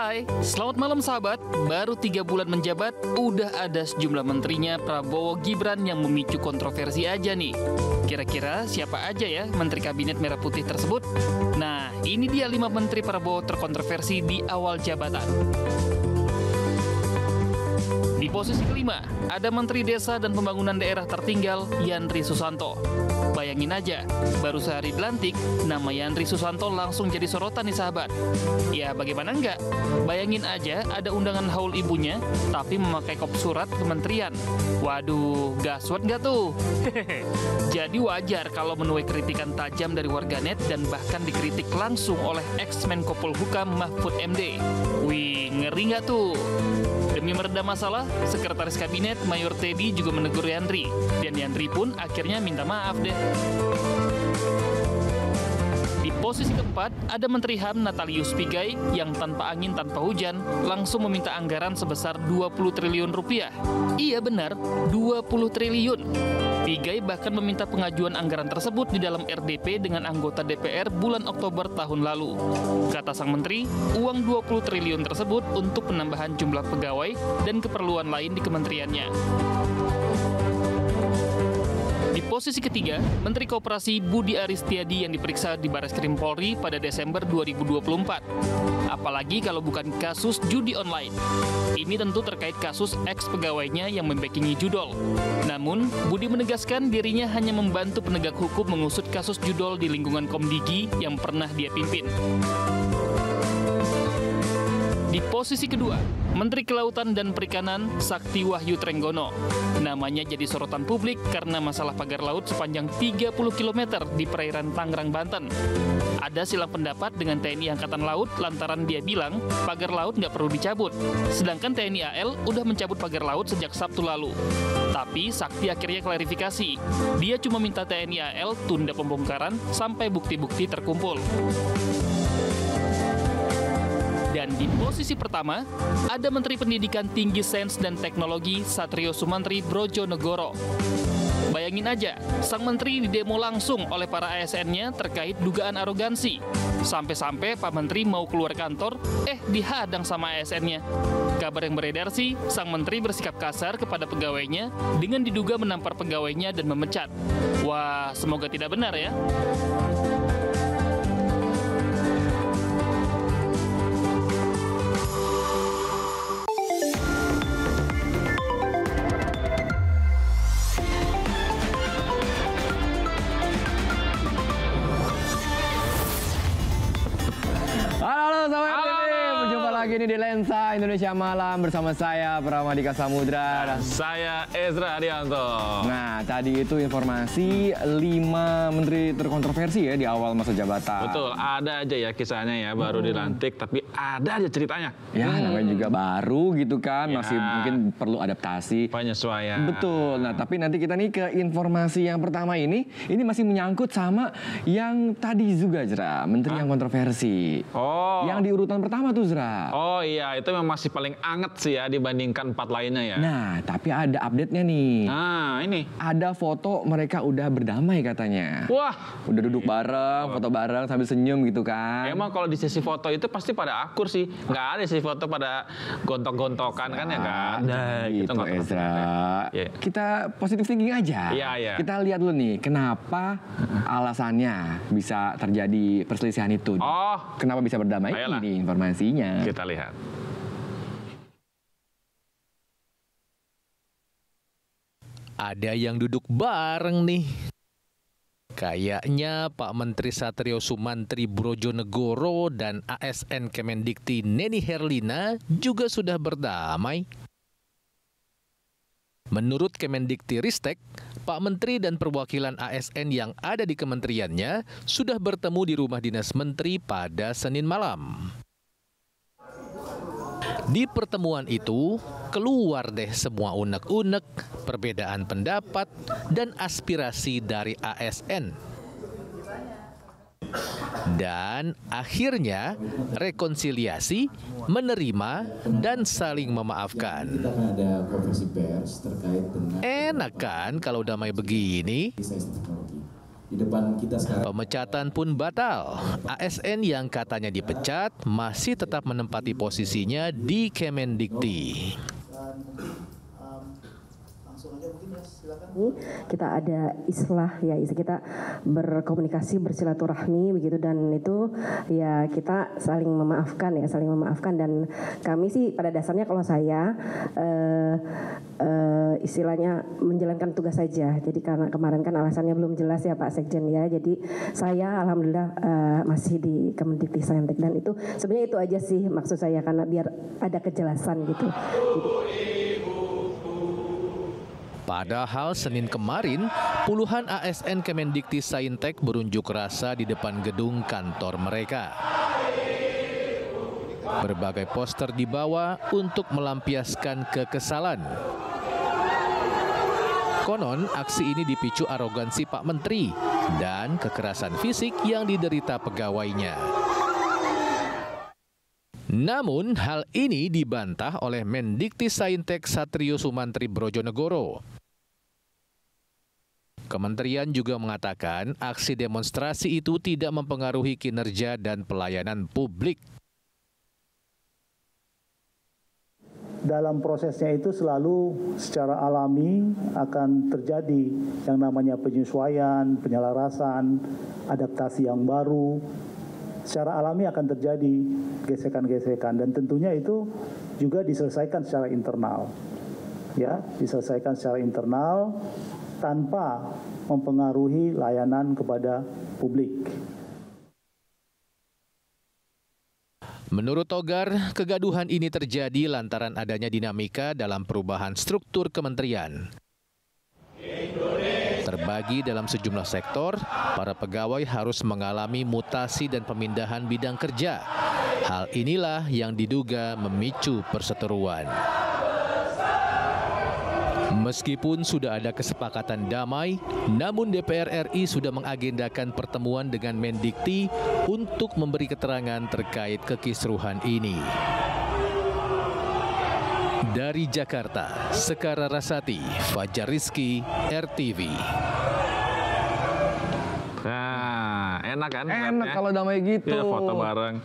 Hai, selamat malam sahabat. Baru 3 bulan menjabat, udah ada sejumlah menterinya Prabowo Gibran yang memicu kontroversi aja nih. Kira-kira siapa aja ya menteri kabinet merah putih tersebut? Nah, ini dia 5 menteri Prabowo terkontroversi di awal jabatan. Di posisi kelima, ada Menteri Desa dan Pembangunan Daerah Tertinggal, Yandri Susanto. Bayangin aja, baru sehari dilantik, nama Yandri Susanto langsung jadi sorotan nih sahabat. Ya bagaimana enggak? Bayangin aja ada undangan haul ibunya, tapi memakai kop surat kementerian. Waduh, gaswat nggak tuh? Jadi wajar kalau menuai kritikan tajam dari warganet dan bahkan dikritik langsung oleh ex-Menko Polhukam Mahfud MD. Wih, ngeri nggak tuh? Demi meredam masalah, Sekretaris Kabinet Mayor Teddy juga menegur Yandri. Dan Yandri pun akhirnya minta maaf deh. Di posisi keempat, ada Menteri HAM Natalius Pigai yang tanpa angin tanpa hujan langsung meminta anggaran sebesar 20 triliun rupiah. Iya benar, 20 triliun. Pigai bahkan meminta pengajuan anggaran tersebut di dalam RDP dengan anggota DPR bulan Oktober tahun lalu. Kata sang menteri, uang 20 triliun tersebut untuk penambahan jumlah pegawai dan keperluan lain di kementeriannya. Di posisi ketiga, Menteri Koperasi Budi Aristiadi yang diperiksa di Barreskrim Polri pada Desember 2024. Apalagi kalau bukan kasus judi online. Ini tentu terkait kasus ex-pegawainya yang membackingi judol. Namun, Budi menegaskan dirinya hanya membantu penegak hukum mengusut kasus judol di lingkungan Komdigi yang pernah dia pimpin. Di posisi kedua, Menteri Kelautan dan Perikanan Sakti Wahyu Trenggono. Namanya jadi sorotan publik karena masalah pagar laut sepanjang 30 km di perairan Tangerang, Banten. Ada silang pendapat dengan TNI Angkatan Laut lantaran dia bilang pagar laut nggak perlu dicabut. Sedangkan TNI AL udah mencabut pagar laut sejak Sabtu lalu. Tapi Sakti akhirnya klarifikasi. Dia cuma minta TNI AL tunda pembongkaran sampai bukti-bukti terkumpul. Dan di posisi pertama, ada Menteri Pendidikan Tinggi Sains dan Teknologi Satrio Sumantri Brojonegoro. Bayangin aja, sang menteri didemo langsung oleh para ASN-nya terkait dugaan arogansi. Sampai-sampai Pak Menteri mau keluar kantor, dihadang sama ASN-nya. Kabar yang beredar sih, sang menteri bersikap kasar kepada pegawainya dengan diduga menampar pegawainya dan memecat. Wah, semoga tidak benar ya. Ini di Lensa Indonesia Malam bersama saya Pramadika Samudra dan saya Ezra Arianto. Nah, tadi itu informasi 5 menteri terkontroversi ya di awal masa jabatan. Betul, ada aja ya kisahnya ya, baru dilantik tapi ada aja ceritanya. Ya, namanya juga baru gitu kan, masih mungkin perlu adaptasi, penyesuaian. Betul. Nah, tapi nanti kita nih ke informasi yang pertama ini masih menyangkut sama yang tadi juga, Zra, menteri yang kontroversi. Oh. Yang di urutan pertama tuh, Zra. Oh iya, itu memang masih paling anget sih ya dibandingkan 4 lainnya ya. Nah, tapi ada update-nya nih. Nah, ini. Ada foto mereka udah berdamai katanya. Wah. Udah duduk bareng, foto bareng sambil senyum gitu kan. Emang kalau di sesi foto itu pasti pada akur sih. Nggak ada sesi foto pada gontok-gontokan kan ya kan. Nah, gitu Ezra. Yeah. Kita positive thinking aja. Iya, iya. Kita lihat dulu nih, kenapa alasannya bisa terjadi perselisihan itu. Oh. Kenapa bisa berdamai? Ayolah. Ini informasinya. Kita lihat. Ada yang duduk bareng nih. Kayaknya Pak Menteri Satrio Sumantri Brojonegoro dan ASN Kemendikti Neni Herlina juga sudah berdamai. Menurut Kemendikti Ristek, Pak Menteri dan perwakilan ASN yang ada di kementeriannya sudah bertemu di rumah dinas Menteri pada Senin malam. Di pertemuan itu, keluar deh semua unek-unek, perbedaan pendapat, dan aspirasi dari ASN. Dan akhirnya rekonsiliasi, menerima, dan saling memaafkan. Kita akan ada konferensi pers terkait dengan enak kan kalau damai begini? sains teknologi. di depan kita sekarang. Pemecatan pun batal. ASN yang katanya dipecat masih tetap menempati posisinya di Kemendikti. Kita ada islah ya, kita berkomunikasi, bersilaturahmi begitu, dan itu ya kita saling memaafkan dan kami sih pada dasarnya kalau saya istilahnya menjalankan tugas saja. Jadi karena kemarin kan alasannya belum jelas ya Pak Sekjen ya. Jadi saya alhamdulillah masih di Kemendikti Saintek, dan itu sebenarnya itu aja sih maksud saya, karena biar ada kejelasan gitu. Padahal Senin kemarin, puluhan ASN Kemendikti Saintek berunjuk rasa di depan gedung kantor mereka. Berbagai poster dibawa untuk melampiaskan kekesalan. Konon, aksi ini dipicu arogansi Pak Menteri dan kekerasan fisik yang diderita pegawainya. Namun, hal ini dibantah oleh Mendikti Saintek Satrio Sumantri Brojonegoro. Kementerian juga mengatakan aksi demonstrasi itu tidak mempengaruhi kinerja dan pelayanan publik. Dalam prosesnya itu selalu secara alami akan terjadi yang namanya penyesuaian, penyelarasan, adaptasi yang baru. Secara alami akan terjadi gesekan-gesekan, dan tentunya itu juga diselesaikan secara internal. Ya, diselesaikan secara internal tanpa mempengaruhi layanan kepada publik. Menurut Togar, kegaduhan ini terjadi lantaran adanya dinamika dalam perubahan struktur kementerian. Terbagi dalam sejumlah sektor, para pegawai harus mengalami mutasi dan pemindahan bidang kerja. Hal inilah yang diduga memicu perseteruan. Meskipun sudah ada kesepakatan damai, namun DPR RI sudah mengagendakan pertemuan dengan Mendikti untuk memberi keterangan terkait kekisruhan ini. Dari Jakarta, Sekar Rasati, Fajar Rizky, RTV. Nah, enak kan? Enak kalau damai gitu. Ya, foto bareng.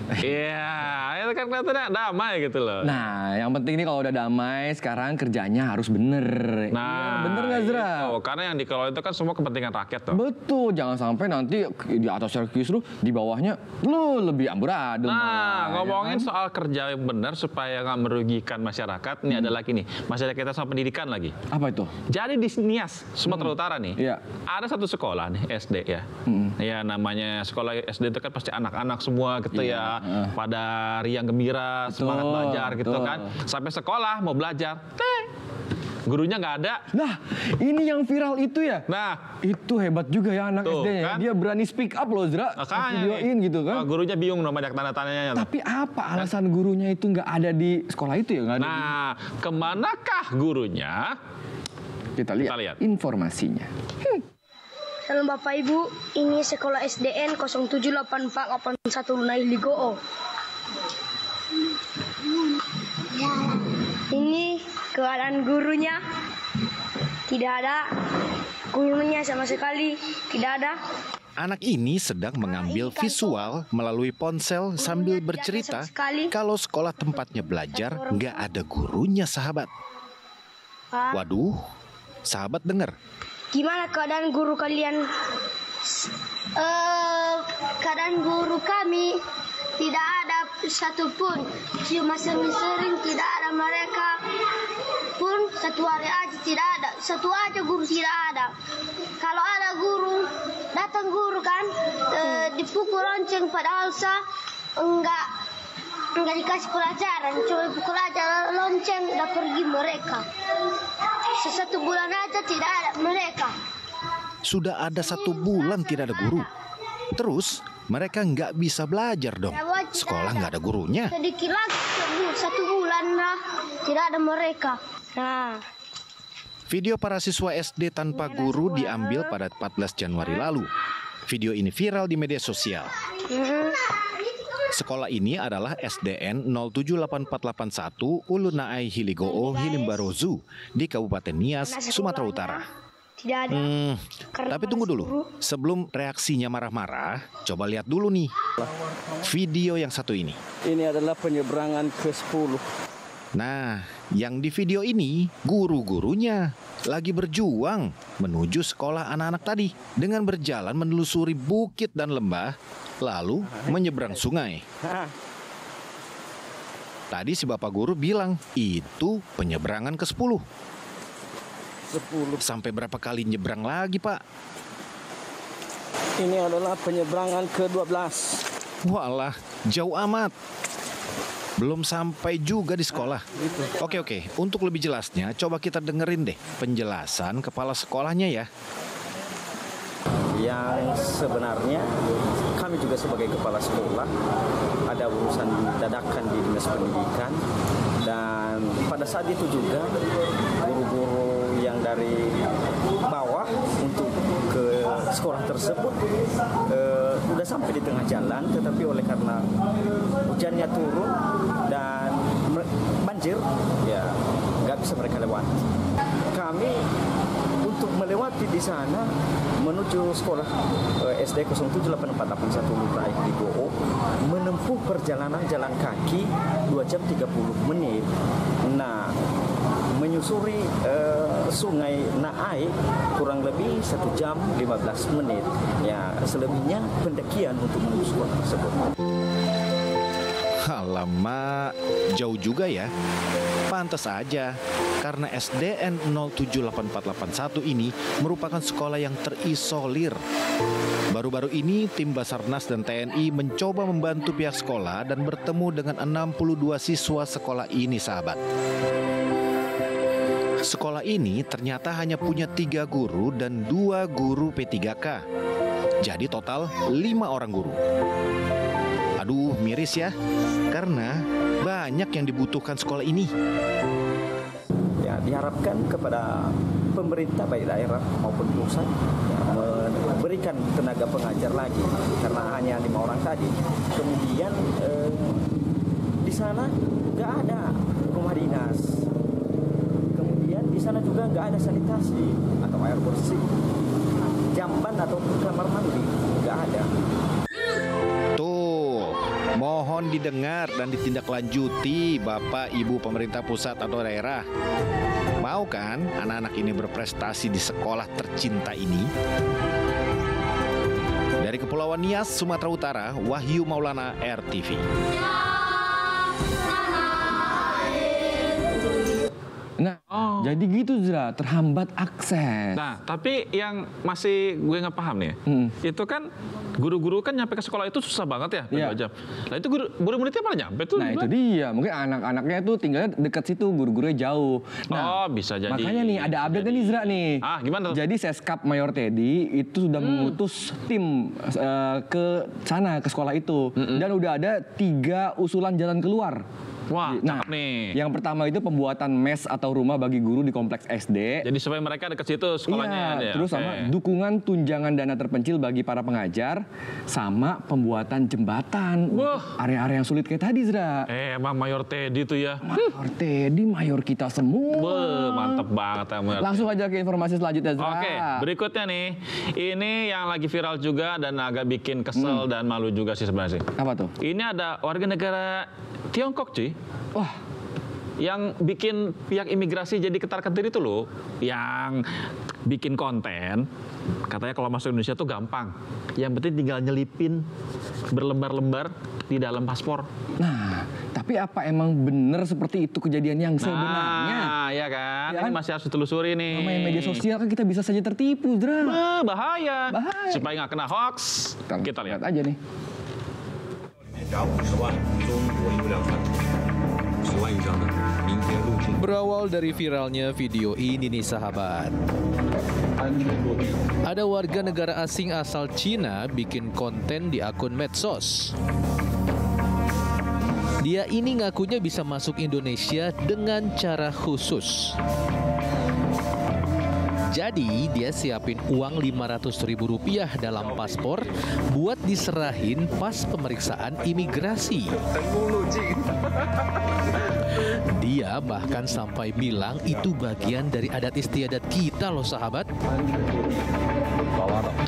Iya, itu kan kelihatannya damai gitu loh. Nah, yang penting nih kalau udah damai, sekarang kerjanya harus bener. Nah, iya, bener nggak Zra? Itu, karena yang dikelola itu kan semua kepentingan rakyat tuh. Betul, jangan sampai nanti di atasnya kisruh, di bawahnya lu lebih amburadul. Nah, ngomongin ya kan? soal kerja yang benar supaya nggak merugikan masyarakat, nih ada lagi nih, masalah kita sama pendidikan lagi. Apa itu? Jadi di Nias, Sumatera Utara nih, Iya. ada satu sekolah nih, SD ya. Ya namanya sekolah SD itu kan pasti anak-anak semua gitu ya. Pada riang gembira, semangat belajar gitu kan. Sampai sekolah mau belajar, gurunya nggak ada. Nah, ini yang viral itu ya. Nah, itu hebat juga ya anak tuh, SD-nya. kan? Dia berani speak up loh, Zra. Videoin gitu kan. Gurunya bingung nomor tanda-tandanya. Tapi apa alasan gurunya itu nggak ada di sekolah itu ya? Nggak ada Nah, kemanakah gurunya? Kita lihat informasinya. Salam Bapak Ibu, ini sekolah SDN 078481 Lunai Ligoo. Ini keadaan gurunya, tidak ada. Gurunya sama sekali tidak ada. Anak ini sedang mengambil visual melalui ponsel sambil bercerita kalau sekolah tempatnya belajar nggak ada gurunya, sahabat. Waduh, sahabat dengar. Gimana keadaan guru kalian? Keadaan guru kami tidak ada satupun. Cuma sering tidak ada mereka. Pun satu hari aja tidak ada. Satu aja guru tidak ada. Kalau ada guru, datang guru kan, dipukul lonceng padahal enggak dikasih pelajaran. Cuma pukul aja lonceng, udah pergi mereka. Sesatu bulan aja tidak ada mereka. Sudah ada 1 bulan tidak ada guru. Terus mereka nggak bisa belajar dong. Sekolah nggak ada gurunya. Sedikit lagi 1 bulan lah tidak ada mereka. Nah. Video para siswa SD tanpa guru diambil pada 14 Januari lalu. Video ini viral di media sosial. Sekolah ini adalah SDN 078481 Ulunaai Hiligoo Hilimbarozu di Kabupaten Nias, Sumatera Utara. Tidak ada. Tapi tunggu dulu. Sebelum reaksinya marah-marah, coba lihat dulu nih video yang satu ini. Ini adalah penyeberangan ke-10. Nah, yang di video ini guru-gurunya lagi berjuang menuju sekolah anak-anak tadi dengan berjalan menelusuri bukit dan lembah, lalu menyeberang sungai. Tadi si bapak guru bilang itu penyeberangan ke-10. Sampai berapa kali nyebrang lagi, Pak? Ini adalah penyeberangan ke-12. Walah, jauh amat. Belum sampai juga di sekolah. Oke. Untuk lebih jelasnya, coba kita dengerin deh penjelasan kepala sekolahnya ya. Yang sebenarnya kami juga sebagai kepala sekolah ada urusan dadakan di dinas pendidikan, dan pada saat itu juga guru-guru yang dari bawah untuk ke sekolah tersebut sudah sampai di tengah jalan, tetapi oleh karena hujannya turun dan banjir, ya nggak bisa mereka lewati. Kami untuk melewati di sana menuju sekolah SD 078481 Lutraik di Go'o menempuh perjalanan jalan kaki 2 jam 30 menit. Nah, menyusuri sungai Naai kurang lebih 1 jam 15 menit. Ya, selebihnya pendakian untuk menuju sekolah tersebut. Alamak, jauh juga ya. Pantes aja, karena SDN 078481 ini merupakan sekolah yang terisolir. Baru-baru ini tim Basarnas dan TNI mencoba membantu pihak sekolah dan bertemu dengan 62 siswa sekolah ini, sahabat. Sekolah ini ternyata hanya punya 3 guru dan 2 guru P3K. Jadi total 5 orang guru. Aduh, miris ya, karena banyak yang dibutuhkan sekolah ini. Ya, diharapkan kepada pemerintah baik daerah maupun pusat ya, memberikan tenaga pengajar lagi, karena hanya 5 orang tadi. Kemudian di sana nggak ada rumah dinas. Kemudian di sana juga nggak ada sanitasi atau air bersih, jamban atau kamar mandi nggak ada. Mohon didengar dan ditindaklanjuti Bapak Ibu pemerintah pusat atau daerah. Mau kan anak-anak ini berprestasi di sekolah tercinta ini? Dari Kepulauan Nias, Sumatera Utara, Wahyu Maulana, RTV. Nah, jadi gitu Zra, terhambat akses. Nah, tapi yang masih gue nggak paham nih, itu kan guru-guru kan nyampe ke sekolah itu susah banget ya, 2 jam. Nah itu guru muridnya pada nyampe tuh? Nah itu dia, mungkin anak-anaknya tuh tinggalnya dekat situ, guru-gurunya jauh. Nah, bisa jadi. Makanya nih ada update nih Zra nih. Gimana tuh? Jadi Seskap Mayor Teddy itu sudah mengutus tim ke sana, ke sekolah itu. Dan udah ada 3 usulan jalan keluar. Wah, nah, cakep nih. Yang pertama itu pembuatan mes atau rumah bagi guru di kompleks SD. Jadi supaya mereka dekat situ sekolahnya. Iya, terus sama dukungan tunjangan dana terpencil bagi para pengajar, sama pembuatan jembatan area-area yang sulit kayak tadi, Zra. Emang Mayor Teddy tuh ya. Mayor Teddy, mayor kita semua. Mantep banget ya Mayor. Langsung aja ke informasi selanjutnya, Zra. Oke, berikutnya nih. Ini yang lagi viral juga dan agak bikin kesel dan malu juga sih sebenarnya sih. Apa tuh? Ini ada warga negara Tiongkok, cuy. Wah, yang bikin pihak imigrasi jadi ketar-ketir itu loh, yang bikin konten katanya kalau masuk Indonesia tuh gampang, yang penting tinggal nyelipin berlembar-lembar di dalam paspor. Nah, tapi apa emang bener seperti itu kejadian yang sebenarnya? Nah, ya kan? Ya, ini masih harus ditelusuri nih. Namanya media sosial kan kita bisa saja tertipu, Dra. Bahaya. Supaya nggak kena hoax, kita lihat aja nih. Berawal dari viralnya video ini nih sahabat. Ada warga negara asing asal Cina bikin konten di akun medsos. Dia ini ngakunya bisa masuk Indonesia dengan cara khusus. Jadi dia siapin uang Rp500.000 dalam paspor buat diserahin pas pemeriksaan imigrasi. Dia bahkan sampai bilang itu bagian dari adat istiadat kita loh sahabat.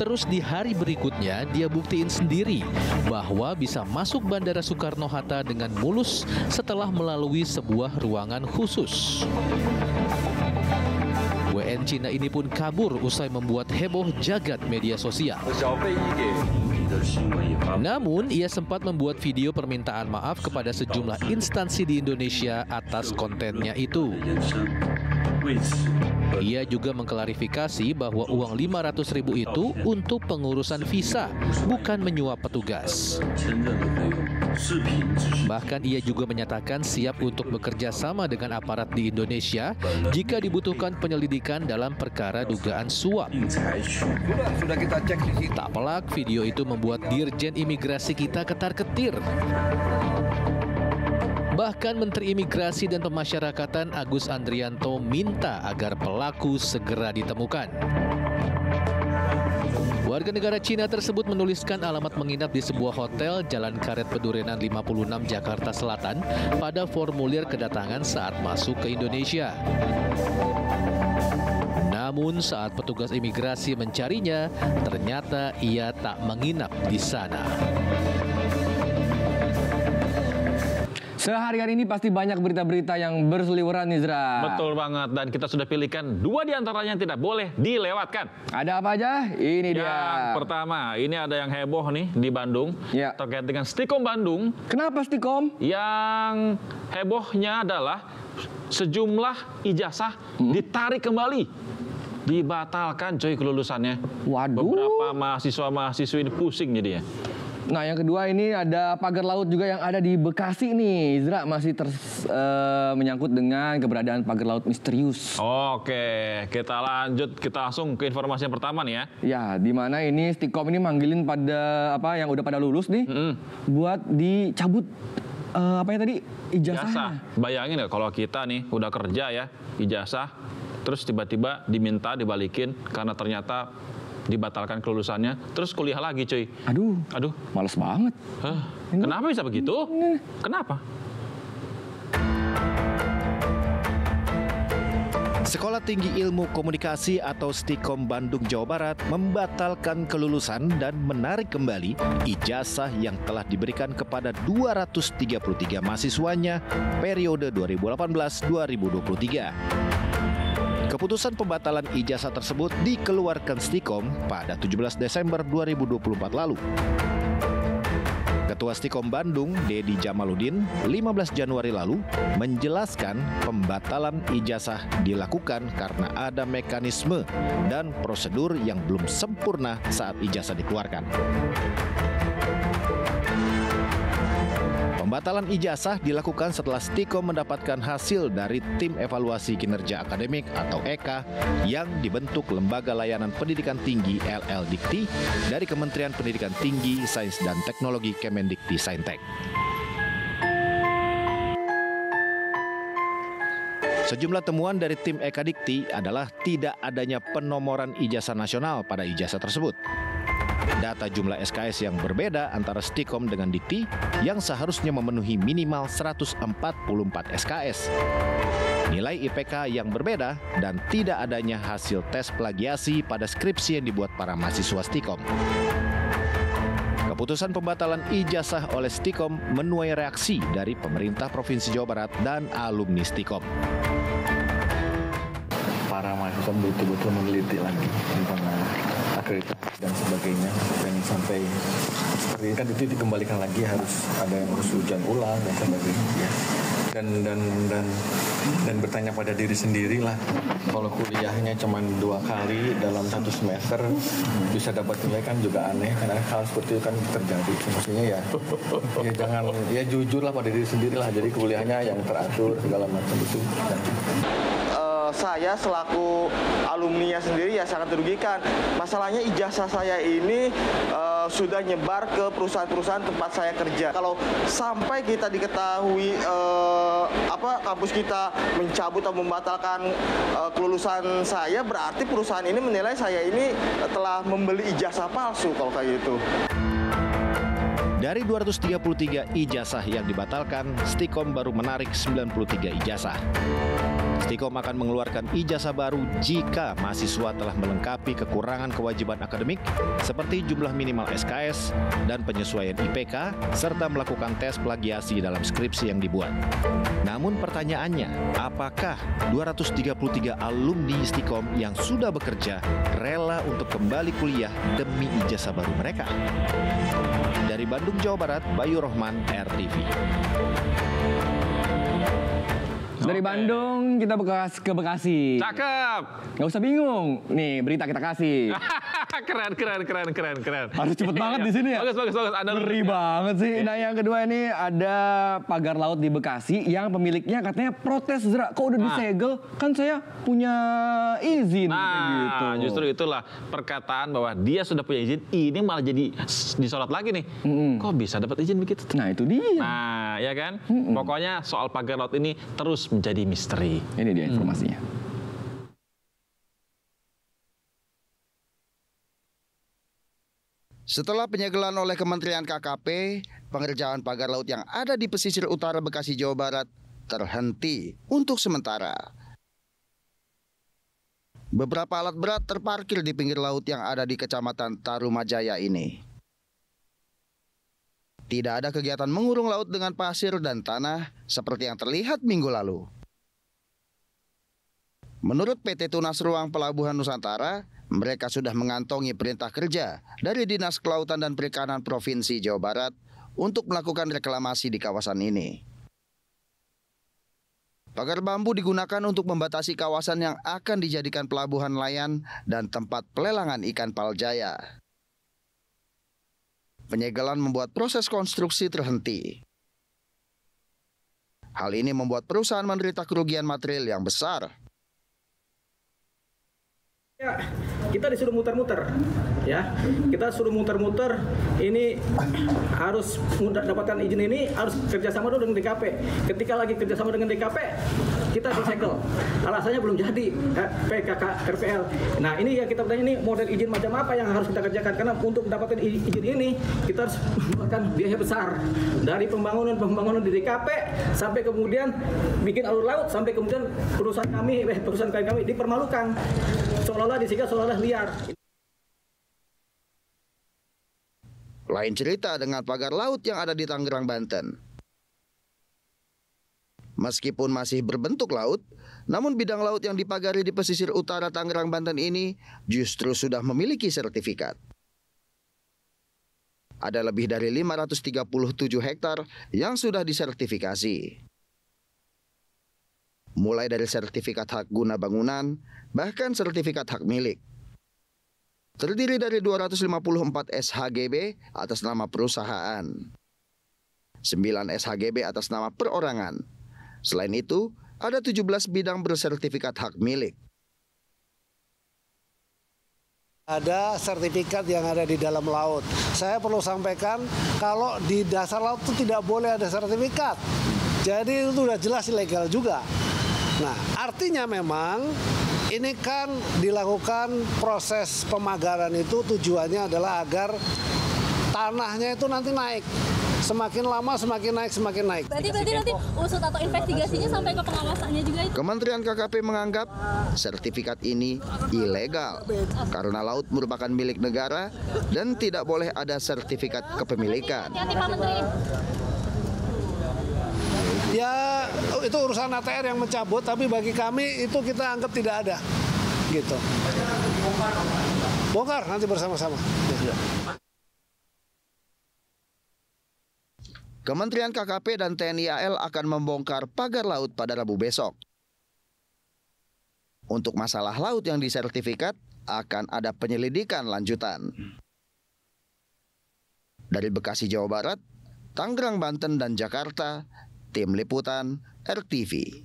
Terus di hari berikutnya dia buktiin sendiri bahwa bisa masuk Bandara Soekarno-Hatta dengan mulus setelah melalui sebuah ruangan khusus. WN Cina ini pun kabur usai membuat heboh jagat media sosial. Namun, ia sempat membuat video permintaan maaf kepada sejumlah instansi di Indonesia atas kontennya itu. Ia juga mengklarifikasi bahwa uang Rp500.000 itu untuk pengurusan visa, bukan menyuap petugas. Bahkan ia juga menyatakan siap untuk bekerja sama dengan aparat di Indonesia jika dibutuhkan penyelidikan dalam perkara dugaan suap. Sudah kita cek di situ. Tak pelak, video itu membuat Dirjen Imigrasi kita ketar-ketir. Bahkan Menteri Imigrasi dan Pemasyarakatan Agus Andrianto minta agar pelaku segera ditemukan. Warga negara Cina tersebut menuliskan alamat menginap di sebuah hotel Jalan Karet Pedurenan 56 Jakarta Selatan pada formulir kedatangan saat masuk ke Indonesia. Namun saat petugas imigrasi mencarinya, ternyata ia tak menginap di sana. Sehari-hari ini pasti banyak berita-berita yang berseliweran nih, Zra. Betul banget, dan kita sudah pilihkan 2 diantaranya yang tidak boleh dilewatkan. Ada apa aja? Ini dia. Yang pertama, ini ada yang heboh nih di Bandung, terkait dengan Stikom Bandung. Kenapa Stikom? Yang hebohnya adalah sejumlah ijazah ditarik kembali. Dibatalkan coy kelulusannya. Waduh. Beberapa mahasiswa-mahasiswi ini pusing jadinya. Nah, yang kedua ini ada pagar laut juga yang ada di Bekasi nih. Zra, masih menyangkut dengan keberadaan pagar laut misterius. Oke, kita lanjut. Kita langsung ke informasi yang pertama nih ya. Ya, di mana ini Stikom ini manggilin pada yang udah pada lulus nih buat dicabut ijazahnya. Bayangin nggak kalau kita nih udah kerja ya, ijazah, terus tiba-tiba diminta dibalikin karena ternyata dibatalkan kelulusannya, terus kuliah lagi cuy. Aduh, males banget. Kenapa bisa begitu? Kenapa? Sekolah Tinggi Ilmu Komunikasi atau Stikom Bandung, Jawa Barat membatalkan kelulusan dan menarik kembali ijazah yang telah diberikan kepada 233 mahasiswanya periode 2018-2023. Keputusan pembatalan ijazah tersebut dikeluarkan Stikom pada 17 Desember 2024 lalu. Ketua Stikom Bandung, Dedi Jamaludin, 15 Januari lalu menjelaskan pembatalan ijazah dilakukan karena ada mekanisme dan prosedur yang belum sempurna saat ijazah dikeluarkan. Pembatalan ijazah dilakukan setelah Stikom mendapatkan hasil dari Tim Evaluasi Kinerja Akademik atau EKA yang dibentuk Lembaga Layanan Pendidikan Tinggi LLDikti dari Kementerian Pendidikan Tinggi, Sains dan Teknologi Kemendikti-Saintek. Sejumlah temuan dari tim EKA Dikti adalah tidak adanya penomoran ijazah nasional pada ijazah tersebut. Data jumlah SKS yang berbeda antara Stikom dengan Dikti yang seharusnya memenuhi minimal 144 SKS. Nilai IPK yang berbeda dan tidak adanya hasil tes plagiasi pada skripsi yang dibuat para mahasiswa Stikom. Keputusan pembatalan ijazah oleh Stikom menuai reaksi dari pemerintah Provinsi Jawa Barat dan alumni Stikom. Para mahasiswa betul-betul meneliti lagi tentang akreditasi dan sebagainya, dan sampai seperti kan itu dikembalikan lagi, harus ada yang harus ujian ulang dan sebagainya, dan bertanya pada diri sendiri lah, kalau kuliahnya cuma 2 kali dalam 1 semester bisa dapat nilai kan juga aneh, karena hal seperti itu kan terjadi. Maksudnya ya jangan, ya jujur lah pada diri sendiri lah, jadi kuliahnya yang teratur segala macam itu. saya selaku alumninya sendiri ya sangat dirugikan. Masalahnya ijazah saya ini sudah nyebar ke perusahaan-perusahaan tempat saya kerja. Kalau sampai kita diketahui kampus kita mencabut atau membatalkan kelulusan saya, berarti perusahaan ini menilai saya ini telah membeli ijazah palsu kalau kayak gitu. Dari 233 ijazah yang dibatalkan, Stikom baru menarik 93 ijazah. Stikom akan mengeluarkan ijazah baru jika mahasiswa telah melengkapi kekurangan kewajiban akademik seperti jumlah minimal SKS dan penyesuaian IPK serta melakukan tes plagiasi dalam skripsi yang dibuat. Namun pertanyaannya, apakah 233 alumni Stikom yang sudah bekerja rela untuk kembali kuliah demi ijazah baru mereka? Dari Bandung, Jawa Barat, Bayu Rohman, RTV. Dari Bandung kita ke Bekasi. Cakep. Gak usah bingung. Nih berita kita kasih. Keren. Harus cepet banget di sini ya. Bagus. Ngeri banget sih. Nah yang kedua ini ada pagar laut di Bekasi yang pemiliknya katanya protes, Zra. Kok udah disegel? Kan saya punya izin. Gitu. Justru itulah perkataan bahwa dia sudah punya izin, ini malah jadi disorot lagi nih. Kok bisa dapat izin begitu? Nah itu dia. Nah ya kan. Pokoknya soal pagar laut ini terus menjadi misteri. Ini dia informasinya. Setelah penyegelan oleh Kementerian KKP, pengerjaan pagar laut yang ada di pesisir utara Bekasi, Jawa Barat terhenti untuk sementara. Beberapa alat berat terparkir di pinggir laut yang ada di Kecamatan Tarumajaya ini. Tidak ada kegiatan mengurung laut dengan pasir dan tanah seperti yang terlihat minggu lalu. Menurut PT Tunas Ruang Pelabuhan Nusantara, mereka sudah mengantongi perintah kerja dari Dinas Kelautan dan Perikanan Provinsi Jawa Barat untuk melakukan reklamasi di kawasan ini. Pagar bambu digunakan untuk membatasi kawasan yang akan dijadikan pelabuhan nelayan dan tempat pelelangan ikan paljaya. Penyegelan membuat proses konstruksi terhenti. Hal ini membuat perusahaan menderita kerugian material yang besar. Kita disuruh muter-muter, ya. Kita suruh muter-muter. Ini harus dapatkan izin ini harus kerjasama dulu dengan DKP. Ketika lagi kerjasama dengan DKP, kita disegel. Alasannya belum jadi PKK RPL. Nah ini yang kita bertanya, ini model izin macam apa yang harus kita kerjakan? Karena untuk mendapatkan izin ini kita harus mengeluarkan biaya besar dari pembangunan di DKP sampai kemudian bikin alur laut sampai kemudian perusahaan kami dipermalukan. Seolah-olah disegel, seolah-olah liar. Lain cerita dengan pagar laut yang ada di Tangerang, Banten. Meskipun masih berbentuk laut, namun bidang laut yang dipagari di pesisir utara Tangerang, Banten ini justru sudah memiliki sertifikat. Ada lebih dari 537 hektar yang sudah disertifikasi. Mulai dari sertifikat hak guna bangunan, bahkan sertifikat hak milik. Terdiri dari 254 SHGB atas nama perusahaan, 9 SHGB atas nama perorangan. Selain itu, ada 17 bidang bersertifikat hak milik. Ada sertifikat yang ada di dalam laut. Saya perlu sampaikan kalau di dasar laut itu tidak boleh ada sertifikat. Jadi itu sudah jelas ilegal juga. Nah, artinya memang ini kan dilakukan proses pemagaran itu tujuannya adalah agar tanahnya itu nanti naik. Semakin lama semakin naik. Berarti nanti usut atau investigasinya sampai ke pengawasannya juga itu? Kementerian KKP menganggap sertifikat ini ilegal karena laut merupakan milik negara dan tidak boleh ada sertifikat kepemilikan. Ya itu urusan ATR yang mencabut, tapi bagi kami itu kita anggap tidak ada, gitu. Bongkar nanti bersama-sama. Ya. Kementerian KKP dan TNI AL akan membongkar pagar laut pada Rabu besok. Untuk masalah laut yang disertifikat, akan ada penyelidikan lanjutan. Dari Bekasi, Jawa Barat, Tangerang, Banten, dan Jakarta, Tim Liputan RTV.